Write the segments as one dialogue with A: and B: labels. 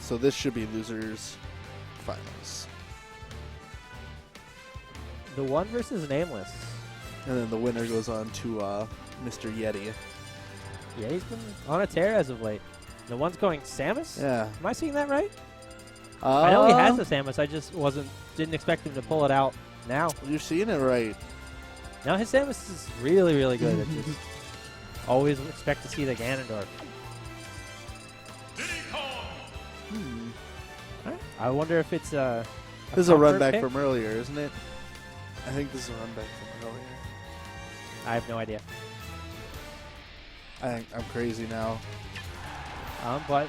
A: So this should be losers finals.
B: TheOne versus NameLess.
A: And then the winner goes on to Mr. Yeti.
B: Yeah, he's been on a tear as of late. TheOne's going Samus?
A: Yeah.
B: Am I seeing that right? I know he has a Samus. I just didn't expect him to pull it out now.
A: You're seeing it right.
B: Now his Samus is really, really good. It's just always expect to see the Ganondorf. Right. I wonder if it's a
A: This is a run
B: comfort
A: back
B: pick?
A: from earlier, isn't it? I think this is a run back from earlier.
B: I have no idea.
A: I think I'm crazy now.
B: But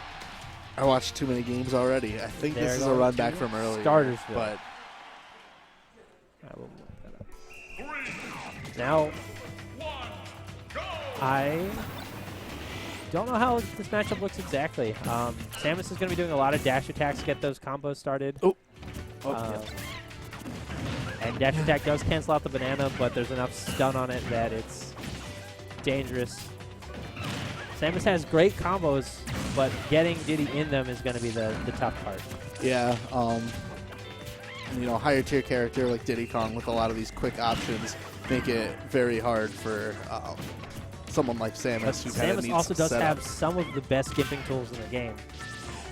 A: I watched too many games already. I think
B: They're
A: this is a
B: going
A: run back
B: to
A: from earlier.
B: Startersville.
A: But
B: I will look that up. Now, I don't know how this matchup looks exactly. Samus is going to be doing a lot of dash attacks to get those combos started.
A: Oh,
B: Yeah. And dash attack does cancel out the banana, but there's enough stun on it that it's dangerous. Samus has great combos, but getting Diddy in them is going to be the tough part.
A: yeah, you know, higher tier character like Diddy Kong with a lot of these quick options make it very hard for someone like Samus who kind of
B: Samus
A: needs
B: also does
A: setup.
B: have some of the best gimping tools in the game.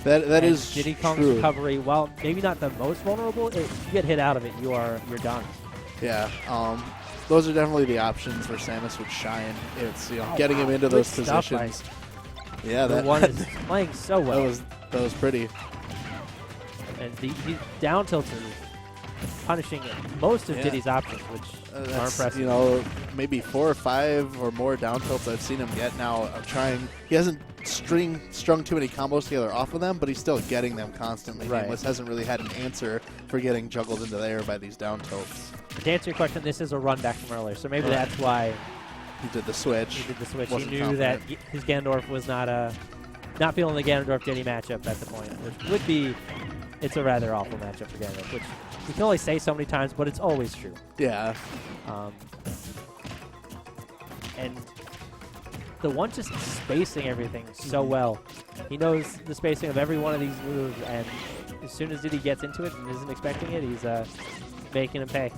A: That
B: And
A: is
B: Diddy Kong's
A: true.
B: recovery, while maybe not the most vulnerable, you get hit out of it, you're done.
A: Yeah, those are definitely the options where Samus would shine. It's getting him into
B: Good
A: those
B: stuff by
A: positions. Yeah, that
B: TheOne is playing so well.
A: that was pretty.
B: And the down tilts are punishing most of
A: Yeah.
B: Diddy's options, which are
A: That's,
B: impressive.
A: you know, maybe 4 or 5 or more down tilts I've seen him get now. Trying, he hasn't strung too many combos together off of them, but he's still getting them constantly.
B: Right.
A: NameLess hasn't really had an answer for getting juggled into the air by these down tilts.
B: To answer your question, this is a run back from earlier, so maybe that's why
A: He did the switch.
B: he did the switch.
A: Wasn't
B: He knew that
A: confident.
B: his Ganondorf was not feeling the Ganondorf Diddy matchup at the point, which would be, it's a rather awful matchup for Ganondorf, which we can only say so many times, but it's always true.
A: Yeah.
B: And TheOne just spacing everything so well. He knows the spacing of every one of these moves, and as soon as Diddy gets into it and isn't expecting it, he's making him pay.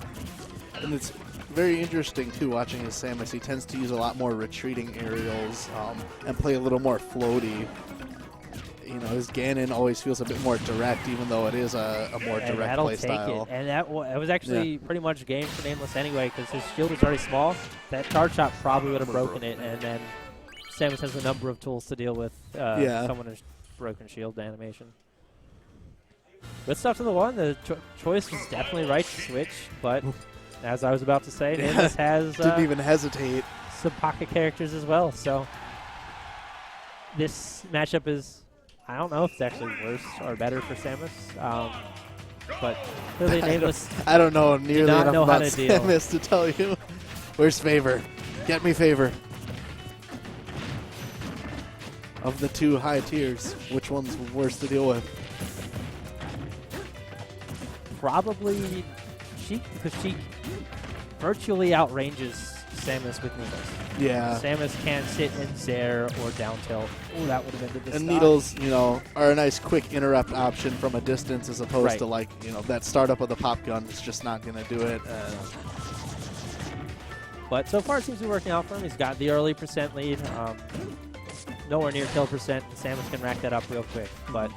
A: And it's very interesting, too, watching his Samus. He tends to use a lot more retreating aerials and play a little more floaty. You know, his Ganon always feels a bit more direct, even though it is a more
B: And
A: direct
B: that'll
A: play
B: take
A: style.
B: it. And that was actually pretty much game for NameLess anyway, because his shield was already small. That charge shot probably would have broken it, and then Samus has a number of tools to deal with someone who's broken shield animation. Good stuff to TheOne. The choice was definitely right to switch, but as I was about to say, NameLess has
A: Didn't even hesitate.
B: some pocket characters as well. So this matchup is, I don't know if it's actually worse or better for Samus, but clearly NameLess
A: I don't know nearly
B: not
A: enough
B: know how
A: about
B: to deal.
A: Samus to tell you. Where's Favor? Get me Favor. Of the 2 high tiers, which one's worse to deal with?
B: probably Sheik, because Sheik virtually outranges Samus with Needles.
A: Yeah.
B: Samus can't sit in Zair or down tilt. Oh, that would have ended this
A: And
B: stock.
A: Needles, you know, are a nice quick interrupt option from a distance as opposed to, like, you know, that startup of the pop gun is just not going to do it.
B: But so far it seems to be working out for him. He's got the early percent lead. Nowhere near kill percent. Samus can rack that up real quick. But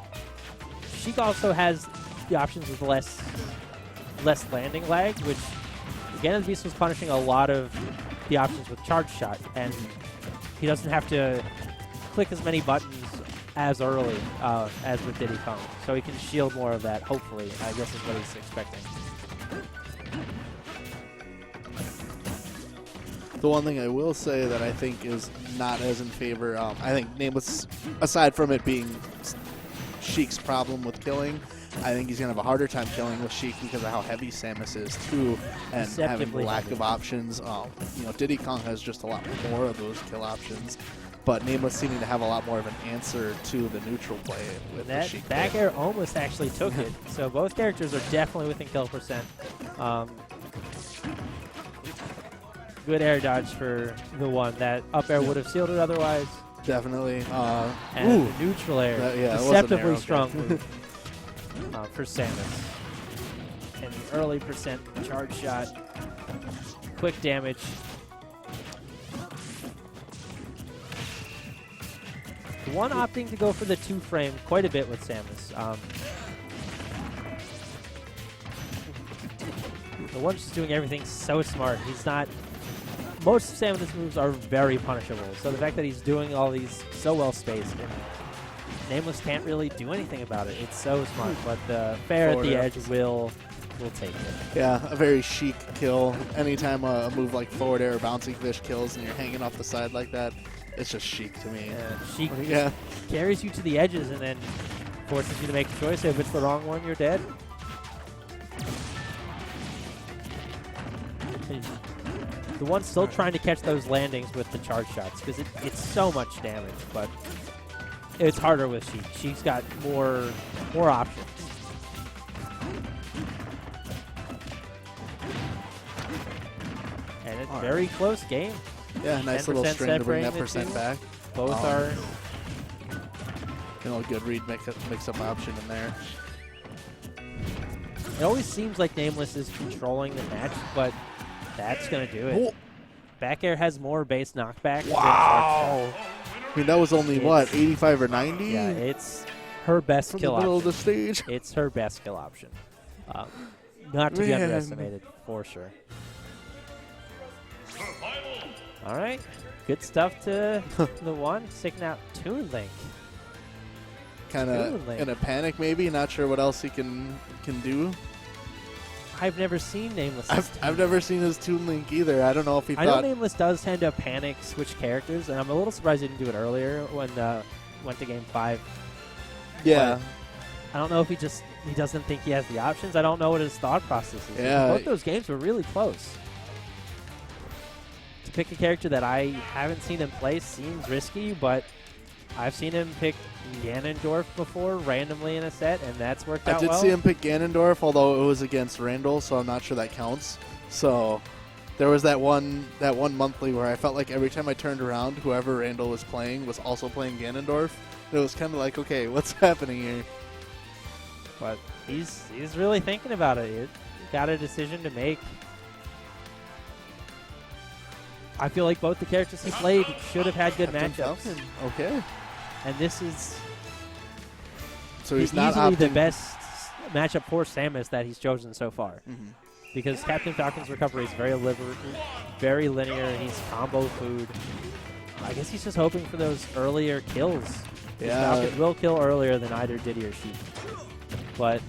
B: Sheik also has the options with less landing lag, which again, Beast was punishing a lot of the options with charge shot, and he doesn't have to click as many buttons as early as with Diddy Kong. So he can shield more of that, hopefully, I guess is what he's expecting.
A: The one thing I will say that I think is not as in favor, I think NameLess, aside from it being Sheik's problem with killing, I think he's going to have a harder time killing with Sheik because of how heavy Samus is, too, and having the lack of options. You know, Diddy Kong has just a lot more of those kill options, but NameLess seeming to have a lot more of an answer to the neutral play with the
B: That
A: Sheik.
B: back air almost actually took it. So both characters are definitely within kill percent. Good air dodge for TheOne. That up air would have sealed it otherwise.
A: Definitely.
B: And neutral air.
A: Yeah, it was an
B: deceptively
A: arrow,
B: strong
A: okay.
B: move for Samus. And the early percent charge shot. Quick damage. The one opting to go for the 2-frame quite a bit with Samus. The one's just doing everything so smart. He's not... Most of Samus' moves are very punishable. So the fact that he's doing all these so well spaced, and NameLess can't really do anything about it. It's so smart, but the fair at the edge will take it.
A: Yeah, a very Sheik kill. Anytime a move like forward air or bouncing fish kills and you're hanging off the side like that, it's just Sheik to me.
B: Sheik carries you to the edges and then forces you to make a choice. If it's the wrong one, you're dead. The one's still trying to catch those landings with the charge shots because it's so much damage, but it's harder with Sheik. Sheik's got more options. And it's a very close game.
A: Yeah, nice little string to bring that percent back.
B: Both are...
A: Good read mix-up option in there.
B: It always seems like NameLess is controlling the match, but that's going to do it.
A: Oh.
B: Back air has more base knockback.
A: Wow! I mean, that was only, what, 85 or 90?
B: Yeah, it's her best
A: From
B: kill
A: the middle
B: option.
A: of the stage.
B: It's her best kill option. Not to be underestimated, for sure. All right. Good stuff to the one. Sticking out Toon Link.
A: Kind of in a panic, maybe. Not sure what else he can do.
B: I've never seen NameLess.
A: I've never seen his Toon Link either. I don't know if he
B: I
A: thought...
B: know NameLess does tend to panic switch characters, and I'm a little surprised he didn't do it earlier when went to Game 5.
A: Yeah.
B: But I don't know if he doesn't think he has the options. I don't know what his thought process is.
A: Yeah.
B: Both those games were really close. To pick a character that I haven't seen him play seems risky, but I've seen him pick Ganondorf before randomly in a set, and that's worked out well.
A: I did see him pick Ganondorf, although it was against Randall, so I'm not sure that counts. So there was that one monthly where I felt like every time I turned around, whoever Randall was playing was also playing Ganondorf. And it was kind of like, okay, what's happening here?
B: But he's really thinking about it. He's got a decision to make. I feel like both the characters he played should have had good matchups.
A: Falcon. Okay.
B: And this is
A: so he's not
B: easily the
A: opting-
B: best matchup for Samus that he's chosen so far.
A: Mhm.
B: Because Captain Falcon's recovery is very linear. He's combo food. I guess he's just hoping for those earlier kills.
A: Yeah.
B: Falcon will kill earlier than either Diddy or Sheik. But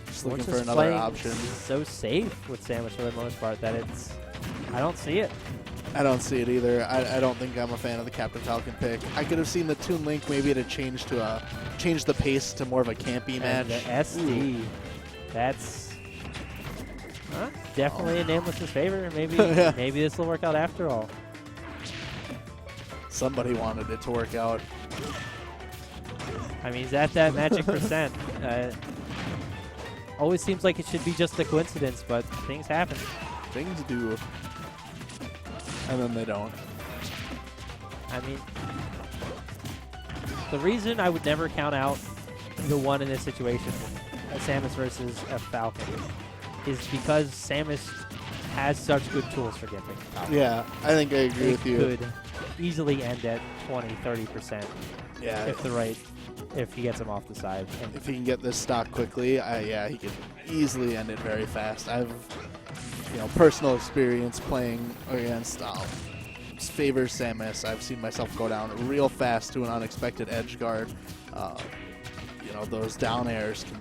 A: Just
B: we're
A: looking for
B: just
A: another
B: playing
A: option.
B: so safe with Samus for the most part that I don't see it.
A: I don't see it either. I don't think I'm a fan of the Captain Falcon pick. I could have seen the Toon Link maybe to change the pace to more of a campy match.
B: And the SD, that's definitely in NameLess's favor. Maybe
A: Yeah.
B: maybe this will work out after all.
A: Somebody wanted it to work out.
B: I mean, he's at that magic percent. Always seems like it should be just a coincidence, but things happen.
A: Things do. And then they don't.
B: I mean, the reason I would never count out the one in this situation, Samus versus a Falcon, is because Samus has such good tools for getting.
A: Yeah, I think I agree with you.
B: Could easily end at 20-30%.
A: Yeah.
B: If he gets him off the side. And
A: If he can get this stock quickly, he could easily end it very fast. I've personal experience playing against favors Samus. I've seen myself go down real fast to an unexpected edge guard. Those down airs can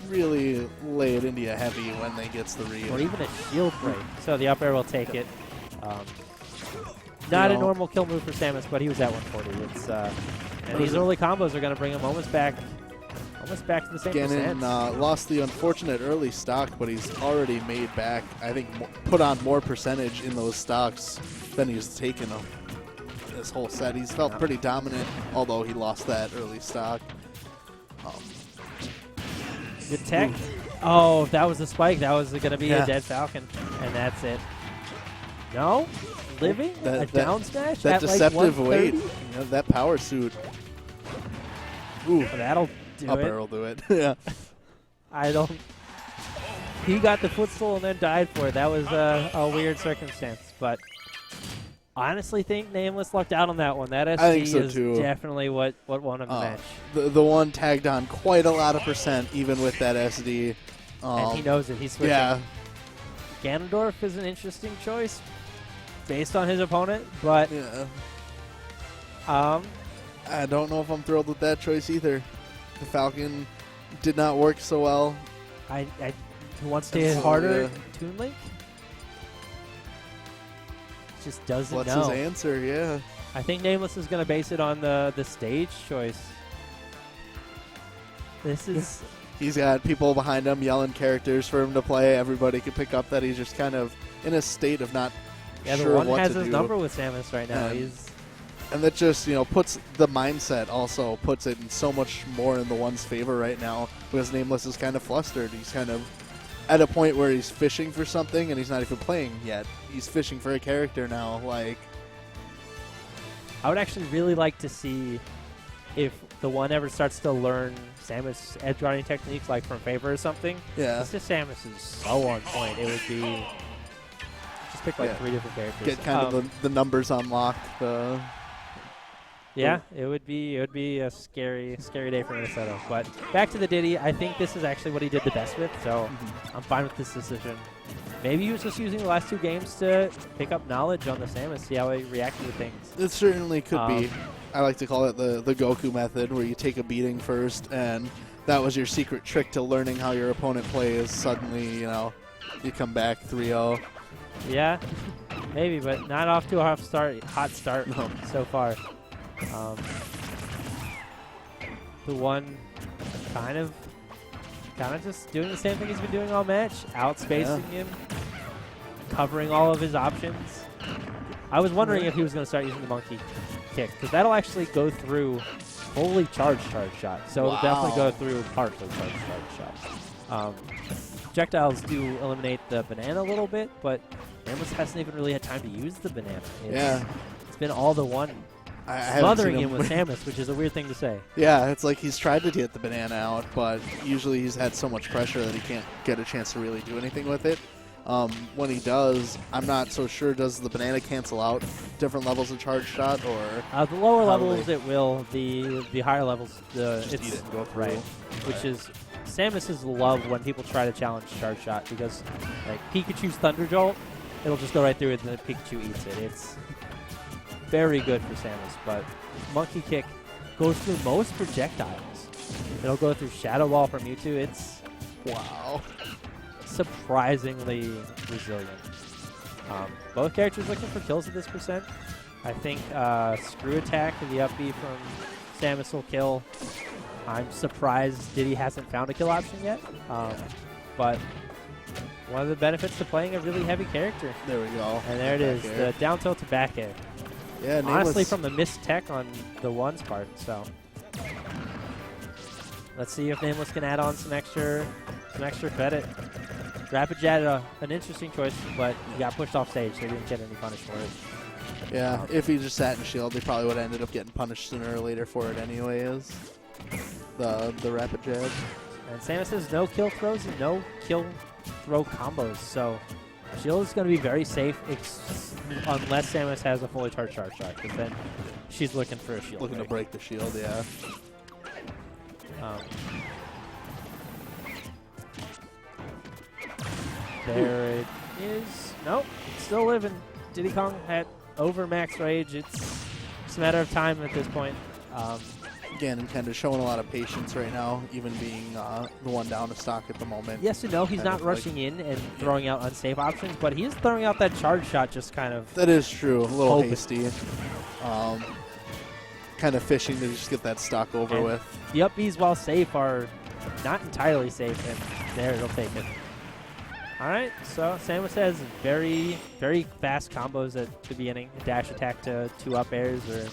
A: really lay it into you heavy when they gets the read.
B: or even a shield break. So the up air will take it. Not a normal kill move for Samus, but he was at 140. It's and these early combos are going to bring him almost back to the same percent.
A: Ganon lost the unfortunate early stock, but he's already made back, I think, put on more percentage in those stocks than he's taken this whole set. He's felt pretty dominant, although he lost that early stock.
B: Good tech. Oh, if that was a spike, that was going to be a dead Falcon. And that's it. No? living? A down smash
A: that
B: at
A: deceptive
B: like
A: weight.
B: 130?
A: You know, that power suit. Ooh,
B: That'll do
A: up
B: it.
A: air will do it. Yeah.
B: I don't. He got the footstool and then died for it. That was a weird circumstance, but honestly, think NameLess lucked out on that one. That SD
A: I think so
B: is
A: too.
B: definitely what won him the match.
A: The one tagged on quite a lot of percent, even with that SD.
B: And he knows it. He's switching.
A: Yeah.
B: Ganondorf is an interesting choice based on his opponent, but
A: Yeah. I don't know if I'm thrilled with that choice either. The Falcon did not work so well.
B: Who wants to hit harder? Toon Link? Just doesn't
A: What's
B: know.
A: his answer? Yeah.
B: I think NameLess is going to base it on the stage choice. This is...
A: He's got people behind him yelling characters for him to play. Everybody can pick up that he's just kind of in a state of not
B: yeah,
A: sure
B: the one
A: what
B: has
A: to
B: his
A: do.
B: number with Samus right now.
A: And that just, puts the mindset also, puts it in so much more in the one's favor right now because NameLess is kind of flustered. He's kind of at a point where he's fishing for something and he's not even playing yet. He's fishing for a character now. Like,
B: I would actually really like to see if the one ever starts to learn Samus edge guarding techniques like from Favor or something.
A: yeah.
B: It's just Samus is so on point. It would be just pick like 3 different characters.
A: Get kind of the numbers unlocked.
B: Yeah, it would be a scary day for Minnesota. But back to the Diddy, I think this is actually what he did the best with, so I'm fine with this decision. Maybe he was just using the last 2 games to pick up knowledge on the Samus, see how he reacted to things.
A: It certainly could be. I like to call it the Goku method, where you take a beating first, and that was your secret trick to learning how your opponent plays. Suddenly, you come back 3-0.
B: Yeah, maybe, but not off to a hot start
A: No.
B: so far. The one kind of just doing the same thing he's been doing all match, outspacing him, covering all of his options. I was wondering if he was going to start using the monkey kick, because that'll actually go through fully charged shot. So it'll definitely go through partially charged shot. Projectiles do eliminate the banana a little bit, but NameLess hasn't even really had time to use the banana. It's been all the one. Smothering him with Samus, which is a weird thing to say.
A: Yeah, it's like he's tried to get the banana out, but usually he's had so much pressure that he can't get a chance to really do anything with it. When he does, I'm not so sure, does the banana cancel out different levels of charge shot, or
B: the lower levels it will, the higher levels
A: just eat it and go through.
B: Right, which is Samus's love when people try to challenge charge shot, because like Pikachu's Thunder Jolt, it'll just go right through it and then Pikachu eats it. It's very good for Samus, but Monkey Kick goes through most projectiles. It'll go through Shadow Ball from Mewtwo. It's surprisingly resilient. Both characters looking for kills at this percent. I think Screw Attack, the up B from Samus will kill. I'm surprised Diddy hasn't found a kill option yet, but one of the benefits to playing a really heavy character.
A: There we go.
B: And there it is, the down tilt to back air.
A: Yeah,
B: honestly, from the missed tech on the one's part. So let's see if NameLess can add on some extra credit. Rapid Jet, an interesting choice, but he got pushed off stage, so he didn't get any punish for it.
A: Yeah, if he just sat in shield, he probably would have ended up getting punished sooner or later for it anyways. The Rapid Jet.
B: And Samus has no kill throws and no kill throw combos, so shield is going to be very safe unless Samus has a fully charged charge shot, because then she's looking for a shield.
A: Looking to break the shield, yeah.
B: There it is. Nope, still living. Diddy Kong at over max rage. It's just a matter of time at this point.
A: Again, kind of showing a lot of patience right now, even being the one down to stock at the moment.
B: Yes and no, he's not rushing in and throwing out unsafe options, but he is throwing out that charge shot just kind of...
A: That is true, a little hasty. Kind of fishing to just get that stock over with.
B: The up Bs, while safe, are not entirely safe, and there, it'll take it. All right, so Samus has very, very fast combos at the beginning. A dash attack to 2 up airs or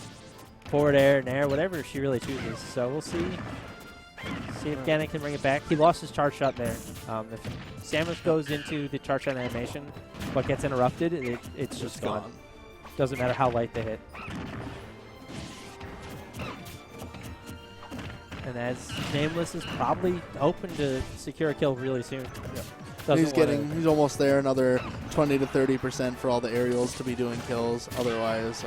B: forward air, nair, whatever she really chooses. So we'll see if Ganon can bring it back. He lost his charge shot there. If Samus goes into the charge shot animation but gets interrupted, it's just gone. Doesn't matter how light they hit. And as NameLess is probably hoping to secure a kill really soon.
A: Yep. He's almost there. Another 20 to 30% for all the aerials to be doing kills. Otherwise,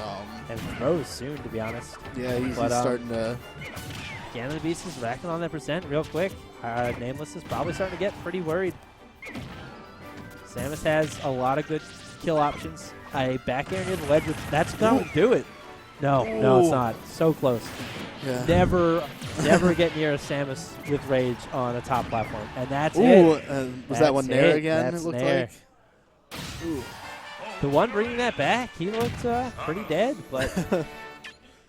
B: and throws soon, to be honest.
A: Yeah, he's starting to.
B: Ganon the Beast is racking on that percent real quick. NameLess is probably starting to get pretty worried. Samus has a lot of good kill options. A back air near the ledge, that's going to do it. No, no, it's not. So close.
A: Yeah.
B: Never get near a Samus with rage on a top platform. And that's
A: it. Was
B: that's
A: that one Nair again,
B: that's
A: it looked
B: Nair.
A: like? Ooh.
B: The one bringing that back, he looked pretty dead, but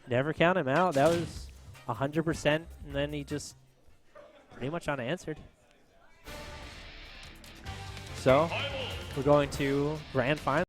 B: never count him out. That was 100%, and then he just pretty much unanswered. So we're going to grand final.